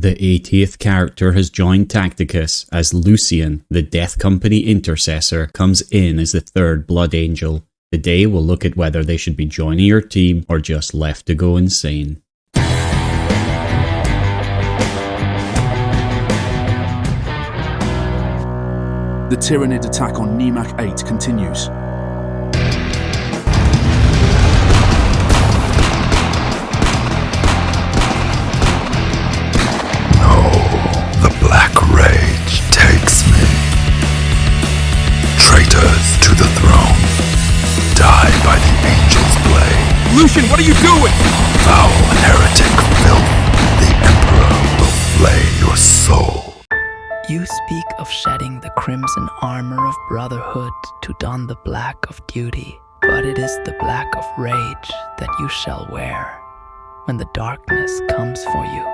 The 80th character has joined Tacticus as Lucien, the Death Company intercessor, comes in as the third Blood Angel. Today we'll look at whether they should be joining your team or just left to go insane. The Tyrannid attack on Nemak 8 continues. The black rage takes me. Traitors to the throne, die by the angel's blade. Lucien, what are you doing? Foul heretic filth, the Emperor will flay your soul. You speak of shedding the crimson armor of brotherhood to don the black of duty, but it is the black of rage that you shall wear when the darkness comes for you.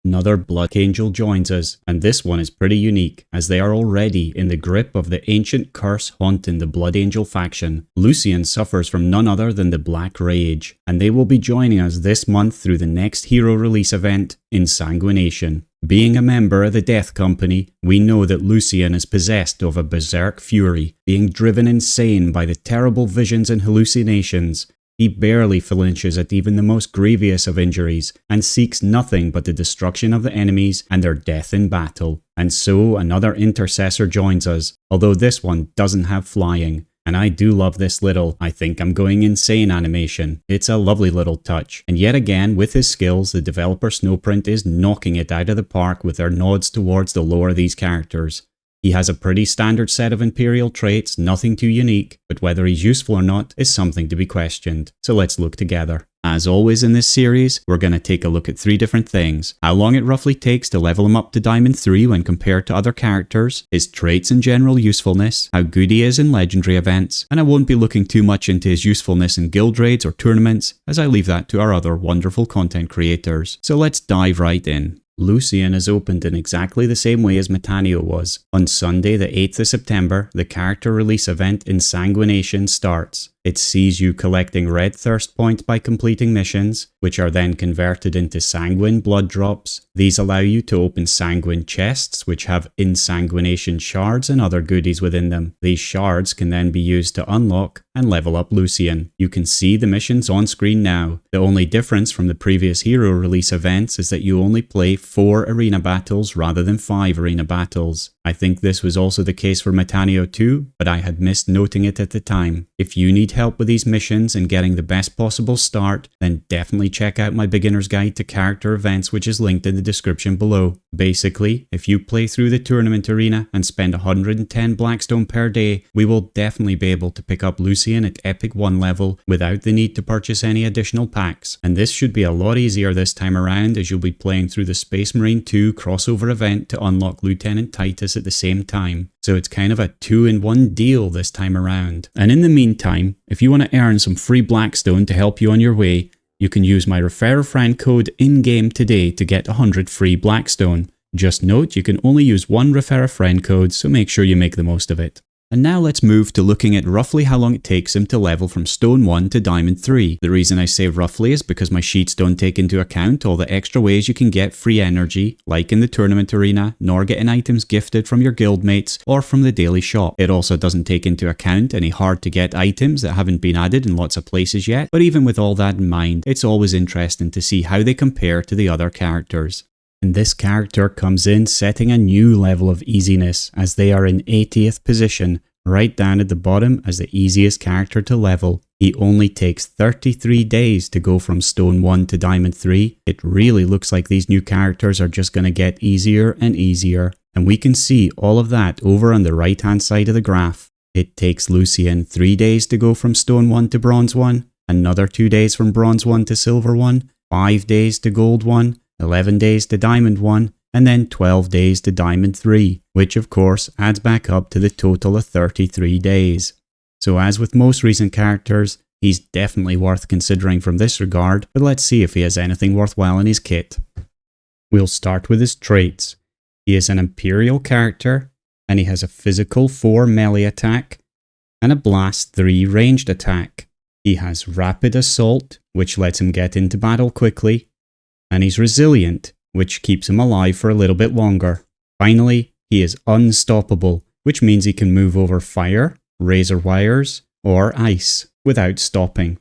Another Blood Angel joins us, and this one is pretty unique, as they are already in the grip of the ancient curse haunting the Blood Angel faction. Lucien suffers from none other than the Black Rage, and they will be joining us this month through the next hero release event, Insanguination. Being a member of the Death Company, we know that Lucien is possessed of a berserk fury, being driven insane by the terrible visions and hallucinations. He barely flinches at even the most grievous of injuries, and seeks nothing but the destruction of the enemies and their death in battle. And so another intercessor joins us, although this one doesn't have flying. And I do love this little "I think I'm going insane" animation. It's a lovely little touch. And yet again, with his skills, the developer Snowprint is knocking it out of the park with their nods towards the lore of these characters. He has a pretty standard set of Imperial traits, nothing too unique, but whether he's useful or not is something to be questioned. So let's look together. As always in this series, we're going to take a look at 3 different things: how long it roughly takes to level him up to Diamond 3 when compared to other characters, his traits and general usefulness, how good he is in legendary events, and I won't be looking too much into his usefulness in guild raids or tournaments, as I leave that to our other wonderful content creators. So let's dive right in. Lucien is opened in exactly the same way as Metanio was. On Sunday the 8th of September, the character release event Insanguination starts. It sees you collecting red thirst points by completing missions, which are then converted into sanguine blood drops. These allow you to open sanguine chests, which have insanguination shards and other goodies within them. These shards can then be used to unlock and level up Lucien. You can see the missions on screen now. The only difference from the previous hero release events is that you only play 4 arena battles rather than 5 arena battles. I think this was also the case for Metanio too, but I had missed noting it at the time. If you need help with these missions and getting the best possible start, then definitely check out my beginner's guide to character events, which is linked in the description below. Basically, if you play through the tournament arena and spend 110 blackstone per day, we will definitely be able to pick up Lucien at Epic 1 level without the need to purchase any additional packs. And this should be a lot easier this time around, as you'll be playing through the Space Marine 2 crossover event to unlock Lieutenant Titus at the same time. So it's kind of a 2-in-1 deal this time around. And in the meantime, if you want to earn some free blackstone to help you on your way, you can use my Referral Code in-game today to get 100 free blackstone. Just note, you can only use one Referral Code, so make sure you make the most of it. And now let's move to looking at roughly how long it takes him to level from Stone 1 to Diamond 3. The reason I say roughly is because my sheets don't take into account all the extra ways you can get free energy, like in the tournament arena, nor getting items gifted from your guildmates or from the daily shop. It also doesn't take into account any hard to get items that haven't been added in lots of places yet, but even with all that in mind, it's always interesting to see how they compare to the other characters. And this character comes in setting a new level of easiness, as they are in 80th position, right down at the bottom as the easiest character to level. He only takes 33 days to go from Stone 1 to Diamond 3. It really looks like these new characters are just going to get easier and easier. And we can see all of that over on the right hand side of the graph. It takes Lucien 3 days to go from Stone 1 to Bronze 1, another 2 days from Bronze 1 to Silver 1, 5 days to Gold 1, 11 days to Diamond 1, and then 12 days to Diamond 3, which of course adds back up to the total of 33 days. So as with most recent characters, he's definitely worth considering from this regard, but let's see if he has anything worthwhile in his kit. We'll start with his traits. He is an Imperial character, and he has a physical 4 melee attack and a blast 3 ranged attack. He has rapid assault, which lets him get into battle quickly, and he's resilient, which keeps him alive for a little bit longer. Finally, he is unstoppable, which means he can move over fire, razor wires, or ice without stopping.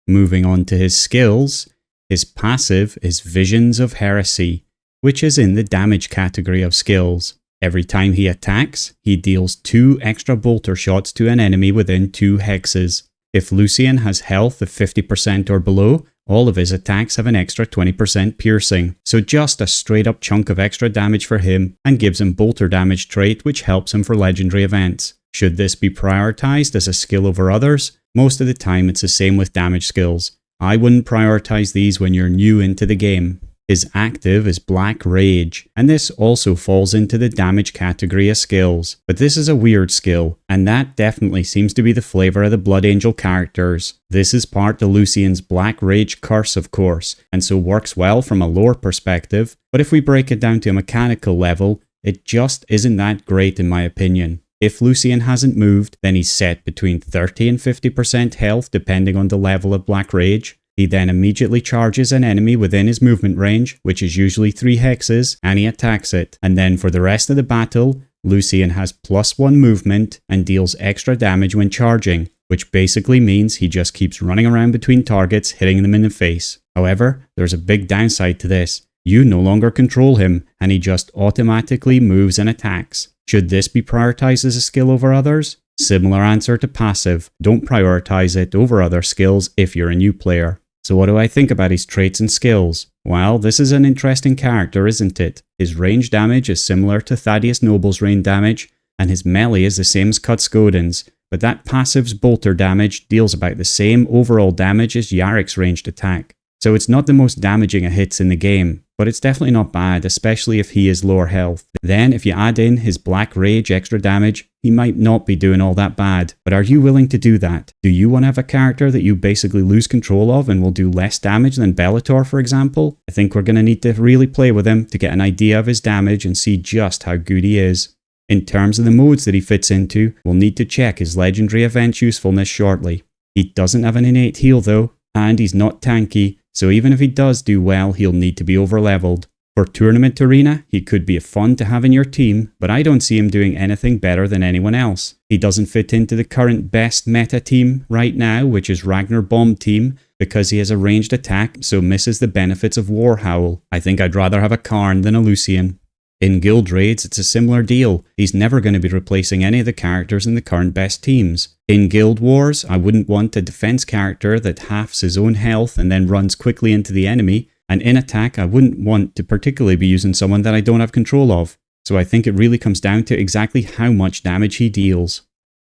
Moving on to his skills, his passive is Visions of Heresy, which is in the damage category of skills. Every time he attacks, he deals 2 extra bolter shots to an enemy within 2 hexes. If Lucien has health of 50% or below, all of his attacks have an extra 20% piercing, so just a straight up chunk of extra damage for him, and gives him bolter damage trait, which helps him for legendary events. Should this be prioritized as a skill over others? Most of the time it's the same with damage skills. I wouldn't prioritize these when you're new into the game. His active is Black Rage, and this also falls into the damage category of skills. But this is a weird skill, and that definitely seems to be the flavour of the Blood Angel characters. This is part of Lucien's Black Rage curse, of course, and so works well from a lore perspective, but if we break it down to a mechanical level, it just isn't that great in my opinion. If Lucien hasn't moved, then he's set between 30 and 50% health depending on the level of Black Rage. He then immediately charges an enemy within his movement range, which is usually 3 hexes, and he attacks it. And then for the rest of the battle, Lucien has +1 movement and deals extra damage when charging, which basically means he just keeps running around between targets, hitting them in the face. However, there's a big downside to this. You no longer control him, and he just automatically moves and attacks. Should this be prioritized as a skill over others? Similar answer to passive. Don't prioritize it over other skills if you're a new player. So what do I think about his traits and skills? Well, this is an interesting character, isn't it? His range damage is similar to Thaddeus Noble's range damage, and his melee is the same as Cutscoden's, but that passive's bolter damage deals about the same overall damage as Yarrick's ranged attack. So it's not the most damaging of hits in the game, but it's definitely not bad, especially if he is lower health. Then if you add in his Black Rage extra damage, he might not be doing all that bad. But are you willing to do that? Do you want to have a character that you basically lose control of and will do less damage than Bellator, for example? I think we're going to need to really play with him to get an idea of his damage and see just how good he is. In terms of the modes that he fits into, we'll need to check his legendary event usefulness shortly. He doesn't have an innate heal though, and he's not tanky, so even if he does do well, he'll need to be overleveled. For Tournament Arena, he could be fun to have in your team, but I don't see him doing anything better than anyone else. He doesn't fit into the current best meta team right now, which is Ragnar Bomb team, because he has a ranged attack, so misses the benefits of Warhowl. I think I'd rather have a Karn than a Lucien. In guild raids, it's a similar deal. He's never going to be replacing any of the characters in the current best teams. In guild wars, I wouldn't want a defense character that halves his own health and then runs quickly into the enemy. And in attack, I wouldn't want to particularly be using someone that I don't have control of. So I think it really comes down to exactly how much damage he deals.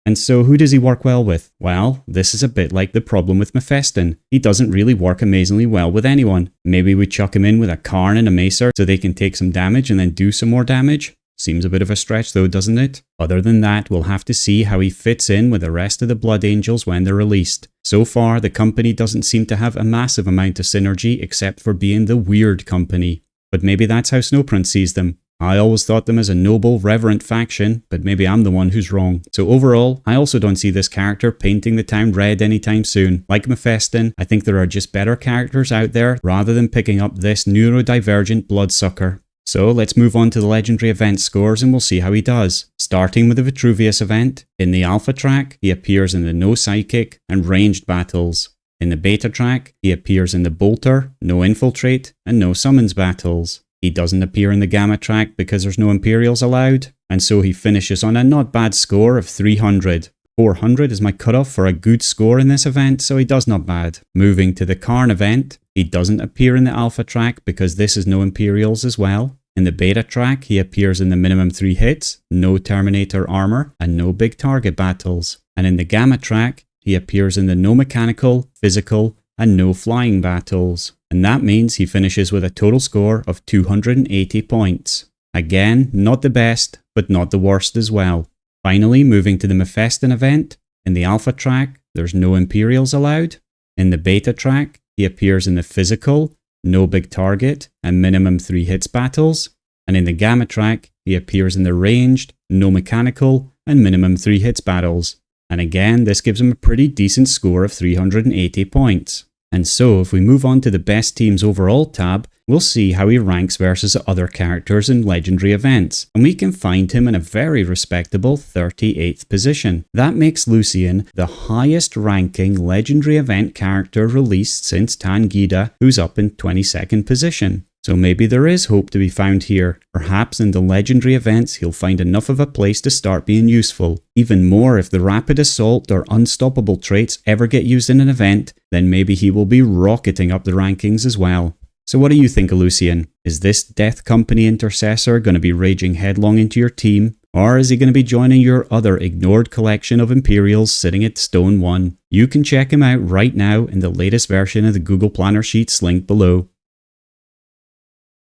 And so who does he work well with? Well, this is a bit like the problem with Mephiston. He doesn't really work amazingly well with anyone. Maybe we chuck him in with a Karn and a Macer so they can take some damage and then do some more damage. Seems a bit of a stretch though, doesn't it? Other than that, we'll have to see how he fits in with the rest of the Blood Angels when they're released. So far, the company doesn't seem to have a massive amount of synergy except for being the weird company. But maybe that's how Snowprint sees them. I always thought them as a noble, reverent faction, but maybe I'm the one who's wrong. So overall, I also don't see this character painting the town red anytime soon. Like Mephiston, I think there are just better characters out there rather than picking up this neurodivergent bloodsucker. So let's move on to the legendary event scores and we'll see how he does. Starting with the Vitruvius event, in the alpha track, he appears in the no psychic and ranged battles. In the beta track, he appears in the bolter, no infiltrate, and no summons battles. He doesn't appear in the gamma track because there's no Imperials allowed, and so he finishes on a not bad score of 300. 400 is my cutoff for a good score in this event, so he does not bad. Moving to the Karn event, he doesn't appear in the alpha track because this is no Imperials as well. In the beta track, he appears in the minimum 3 hits, no Terminator armor, and no big target battles. And in the gamma track, he appears in the no mechanical, physical, and no flying battles. And that means he finishes with a total score of 280 points. Again, not the best, but not the worst as well. Finally, moving to the Mephiston event, in the alpha track, there's no Imperials allowed. In the beta track, he appears in the physical, no big target, and minimum 3 hits battles. and in the Gamma track, he appears in the ranged, no mechanical, and minimum 3 hits battles. And again, this gives him a pretty decent score of 380 points. And so, if we move on to the Best Teams Overall tab, we'll see how he ranks versus other characters in legendary events, and we can find him in a very respectable 38th position. That makes Lucien the highest ranking legendary event character released since Tangida, who's up in 22nd position. So maybe there is hope to be found here. Perhaps in the legendary events he'll find enough of a place to start being useful. Even more, if the rapid assault or unstoppable traits ever get used in an event, then maybe he will be rocketing up the rankings as well. So what do you think of Lucien? Is this Death Company intercessor going to be raging headlong into your team? Or is he going to be joining your other ignored collection of Imperials sitting at Stone 1? You can check him out right now in the latest version of the Google Planner Sheets linked below.